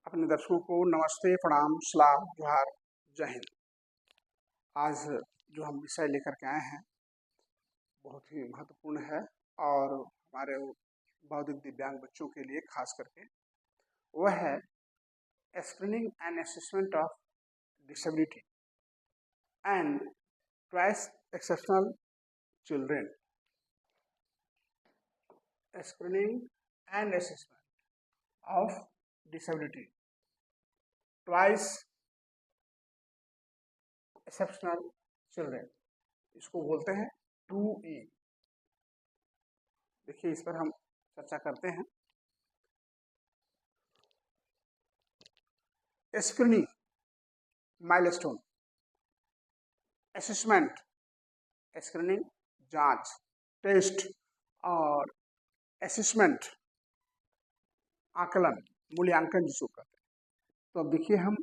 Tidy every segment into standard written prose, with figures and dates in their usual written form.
अपने दर्शकों को नमस्ते, प्रणाम, सलाम, जोहार, जय हिंद। आज जो हम विषय लेकर के आए हैं बहुत ही महत्वपूर्ण है और हमारे बौद्धिक दिव्यांग बच्चों के लिए खास करके वह है screening and assessment of disability and twice exceptional children. Screening and assessment of disability twice exceptional children, इसको बोलते हैं 2E। देखिए इस पर हम चर्चा करते हैं। स्क्रीनिंग माइलस्टोन, असेसमेंट स्क्रीनिंग जांच टेस्ट और असेसमेंट आकलन मूल्यांकन जिसको कहते हैं। तो अब देखिए हम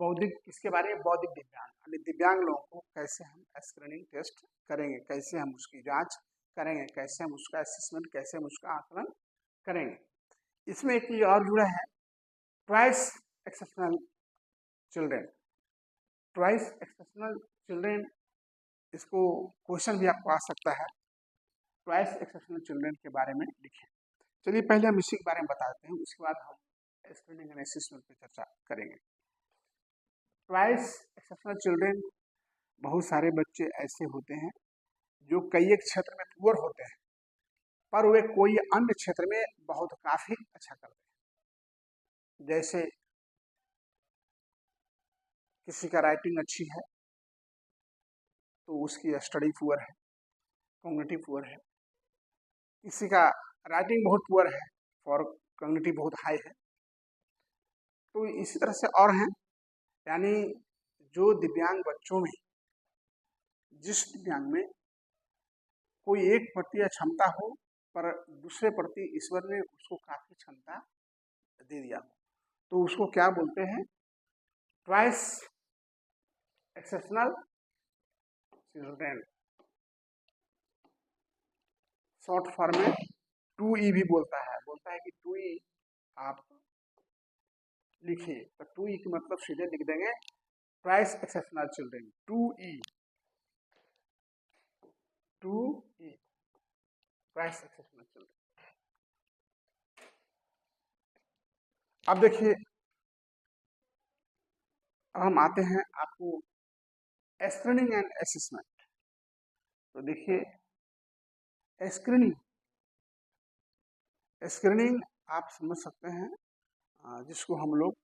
बौद्धिक किसके बारे में, बौद्धिक दिव्यांग यानी दिव्यांग लोगों को कैसे हम स्क्रीनिंग टेस्ट करेंगे, कैसे हम उसकी जांच करेंगे, कैसे हम उसका असेसमेंट, कैसे हम उसका आकलन करेंगे। इसमें एक चीज और जुड़ा है, twice exceptional children. Twice exceptional children, इसको क्वेश्चन भी आपको आ सकता है, ट्वाइस एक्सेप्शनल चिल्ड्रेन के बारे में लिखें। चलिए पहले हम इसी के बारे में बताते हैं, उसके बाद हम स्क्रीनिंग एंड असेसमेंट पर चर्चा करेंगे। ट्वाइस एक्सेप्शनल चिल्ड्रेन, बहुत सारे बच्चे ऐसे होते हैं जो कई एक क्षेत्र में पुअर होते हैं पर वे कोई अन्य क्षेत्र में बहुत काफी अच्छा करते हैं। जैसे किसी का राइटिंग अच्छी है तो उसकी स्टडी पुअर है, कॉग्निटिव पुअर है। किसी का राइटिंग बहुत पुअर है और कॉग्निटिव बहुत हाई है। तो इसी तरह से और हैं, यानी जो दिव्यांग बच्चों में, जिस दिव्यांग में कोई एक प्रति क्षमता हो पर दूसरे प्रति ईश्वर ने उसको काफी क्षमता दे दिया हो, तो उसको क्या बोलते हैं, twice exceptional children. Short form में 2E भी बोलता है कि 2E आप लिखिए, तो 2E की मतलब सीधे लिख देंगे twice exceptional children, 2E 2E twice exceptional children. अब देखिए, अब हम आते हैं आपको स्क्रीनिंग एंड असेसमेंट। तो देखिए स्क्रीनिंग, स्क्रीनिंग आप समझ सकते हैं जिसको हम लोग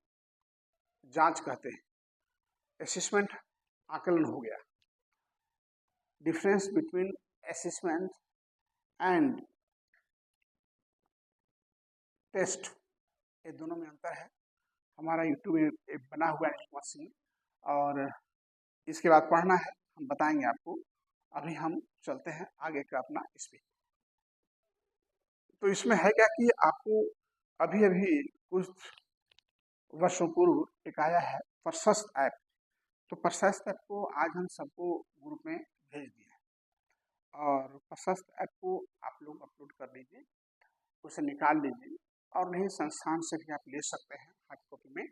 जांच कहते हैं। असेसमेंट आकलन हो गया। Difference between assessment and test, ये दोनों में अंतर है। हमारा यूट्यूब में बना हुआ है सिंह, और इसके बाद पढ़ना है, हम बताएंगे आपको। अभी हम चलते हैं आगे का अपना इस पे। तो इसमें है क्या कि आपको अभी अभी कुछ वर्षों पूर्व एक आया है प्रशस्त ऐप। तो प्रशस्त ऐप को आज हम सबको ग्रुप में भेज दिए हैं, और प्रशस्त ऐप को आप लोग अपलोड कर लीजिए, उसे निकाल लीजिए, और नहीं संस्थान से भी आप ले सकते हैं हार्ड कॉपी में।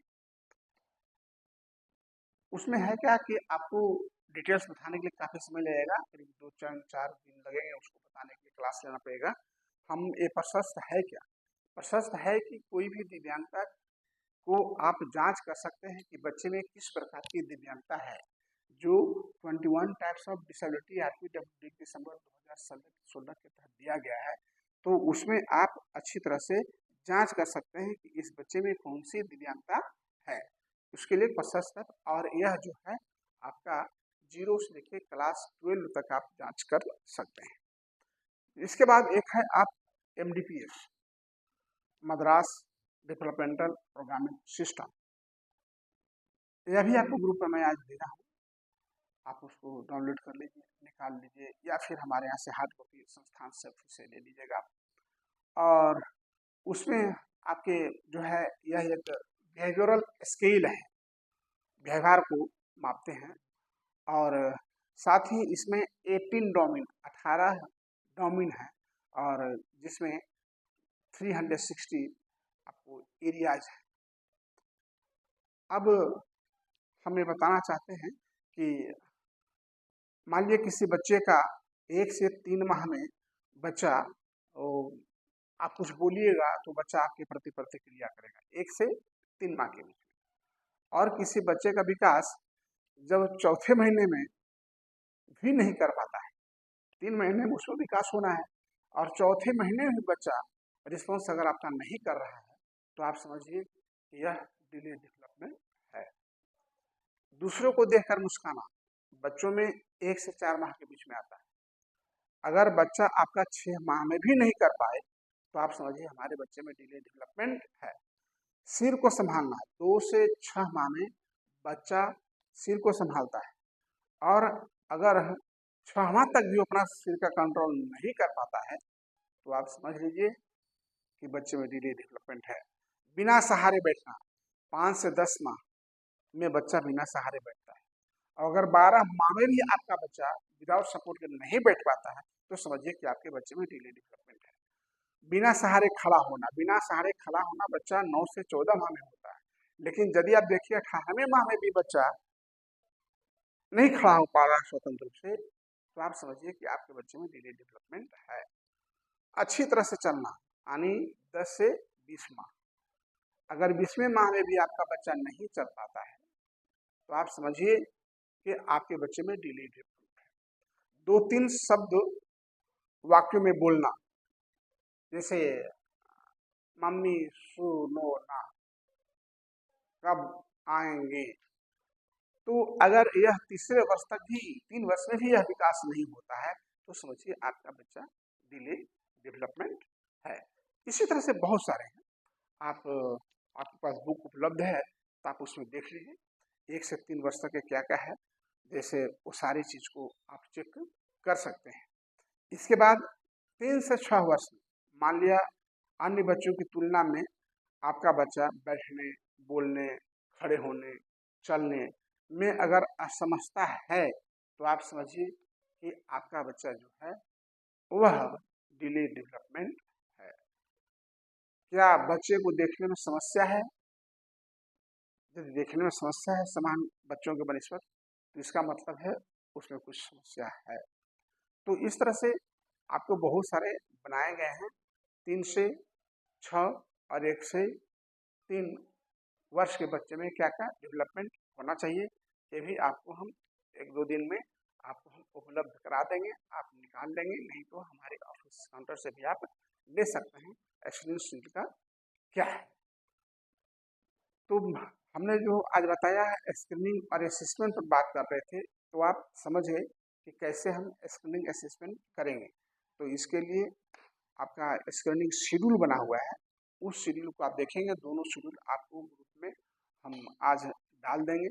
उसमें है क्या कि आपको डिटेल्स बताने के लिए काफ़ी समय लगेगा, करीब 2-4 दिन लगेंगे उसको बताने के लिए, क्लास लेना पड़ेगा। हम ये प्रशस्त है क्या, प्रशस्त है कि कोई भी दिव्यांगता को आप जांच कर सकते हैं कि बच्चे में किस प्रकार की दिव्यांगता है, जो 21 टाइप्स ऑफ डिसेबिलिटी RPWD दिसंबर 2016 के तहत दिया गया है। तो उसमें आप अच्छी तरह से जांच कर सकते हैं कि इस बच्चे में कौन सी दिव्यांगता है। उसके लिए प्रशस्त है, और यह जो है आपका 0 से लेकर क्लास 12 तक आप जांच कर सकते हैं। इसके बाद एक है आप MDPS, Madras developmental programming system. यह भी आपको ग्रुप में मैं आज दे रहा हूँ, आप उसको डाउनलोड कर लीजिए, निकाल लीजिए, या फिर हमारे यहाँ से हार्ड कॉपी संस्थान से फिर से ले लीजिएगा। और उसमें आपके जो है यह एक बिहेवियरल स्केल है, व्यवहार को मापते हैं। और साथ ही इसमें 18 डोमेन, 18 डोमेन है, और जिसमें 360 आपको एरियाज है। अब हम ये बताना चाहते हैं कि मान लीजिए किसी बच्चे का 1 से 3 माह में बच्चा ओ, आप कुछ बोलिएगा तो बच्चा आपके प्रति प्रतिक्रिया करेगा 1 से 3 माह के बीच में। और किसी बच्चे का विकास जब चौथे महीने में भी नहीं कर पाता है, 3 महीने में उसमें विकास होना है और चौथे महीने में भी बच्चा रिस्पॉन्स अगर आपका नहीं कर रहा है तो आप समझिए कि यह डिले डेवलपमेंट है। दूसरों को देखकर मुस्काना बच्चों में 1 से 4 माह के बीच में आता है। अगर बच्चा आपका 6 माह में भी नहीं कर पाए तो आप समझिए हमारे बच्चे में डिले डेवलपमेंट है। सिर को संभालना 2 से 6 माह में बच्चा सिर को संभालता है और अगर 6 माह तक भी अपना सिर का कंट्रोल नहीं कर पाता है तो आप समझ लीजिए कि बच्चे में डिले डेवलपमेंट है। बिना सहारे बैठना 5 से 10 माह में बच्चा बिना सहारे बैठता है और अगर 12 माह में भी आपका बच्चा विदाउट सपोर्ट के नहीं बैठ पाता है तो समझिए कि आपके बच्चे में डिले डेवलपमेंट है। बिना सहारे खड़ा होना, बिना सहारे खड़ा होना बच्चा 9 से 14 माह में होता है, लेकिन यदि आप देखिए 18वें माह में भी बच्चा नहीं खड़ा हो पा रहा स्वतंत्र रूप से तो आप समझिए कि आपके बच्चे में डिले डेवलपमेंट है। अच्छी तरह से चलना यानी 10 से 20 माह, अगर 20वें माह में भी आपका बच्चा नहीं चल पाता है तो आप समझिए कि आपके बच्चे में डिले डेवलपमेंट है। 2-3 शब्द वाक्य में बोलना, जैसे मम्मी सुनो ना, कब आएंगे, तो अगर यह तीसरे वर्ष तक भी 3 वर्ष में भी यह विकास नहीं होता है तो समझिए आपका बच्चा डिले डेवलपमेंट है। इसी तरह से बहुत सारे हैं, आपके पास बुक उपलब्ध है तो आप उसमें देख लीजिए 1 से 3 वर्ष तक के क्या क्या है, जैसे वो सारी चीज को आप चेक कर सकते हैं। इसके बाद 3 से 6 वर्ष में मान लिया अन्य बच्चों की तुलना में आपका बच्चा बैठने, बोलने, खड़े होने, चलने में अगर असमर्थता है तो आप समझिए कि आपका बच्चा जो है वह डिले डेवलपमेंट है। क्या बच्चे को देखने में समस्या है? यदि देखने में समस्या है समान बच्चों के बनिस्पत तो इसका मतलब है उसमें कुछ समस्या है। तो इस तरह से आपको बहुत सारे बनाए गए हैं, 3 से 6 और 1 से 3 वर्ष के बच्चे में क्या क्या डेवलपमेंट होना चाहिए, ये भी आपको हम 1-2 दिन में आपको हम उपलब्ध करा देंगे, आप निकाल लेंगे, नहीं तो हमारे ऑफिस काउंटर से भी आप ले सकते हैं एक्सपीरियंस शीट का क्या है। तो हमने जो आज बताया है स्क्रीनिंग और असेसमेंट पर बात कर रहे थे, तो आप समझ गए कि कैसे हम स्क्रीनिंग असेसमेंट करेंगे। तो इसके लिए आपका स्क्रीनिंग शेड्यूल बना हुआ है, उस शेड्यूल को आप देखेंगे, दोनों शेड्यूल आपको ग्रुप में हम आज डाल देंगे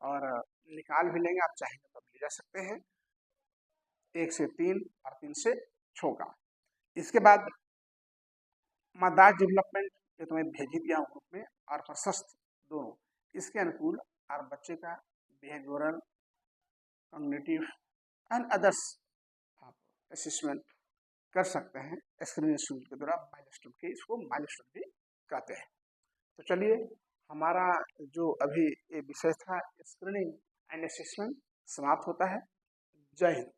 और निकाल भी लेंगे, आप चाहेंगे तब ले जा सकते हैं। 1 से 3 और 3 से 6 का। इसके बाद मदार डेवलपमेंट ये तो मैं भेज ही दिया हूँ ग्रुप में, और प्रशस्त दोनों इसके अनुकूल और बच्चे का बिहेवियरल, कॉग्निटिव एंड अदर्स आप असेसमेंट कर सकते हैं स्क्रीनिंग शेड्यूल के द्वारा माइलस्टोन के, इसको माइलस्टोन भी कहते हैं। तो चलिए हमारा जो अभी ये विषय था स्क्रीनिंग एंड असेसमेंट समाप्त होता है। जय हिंद।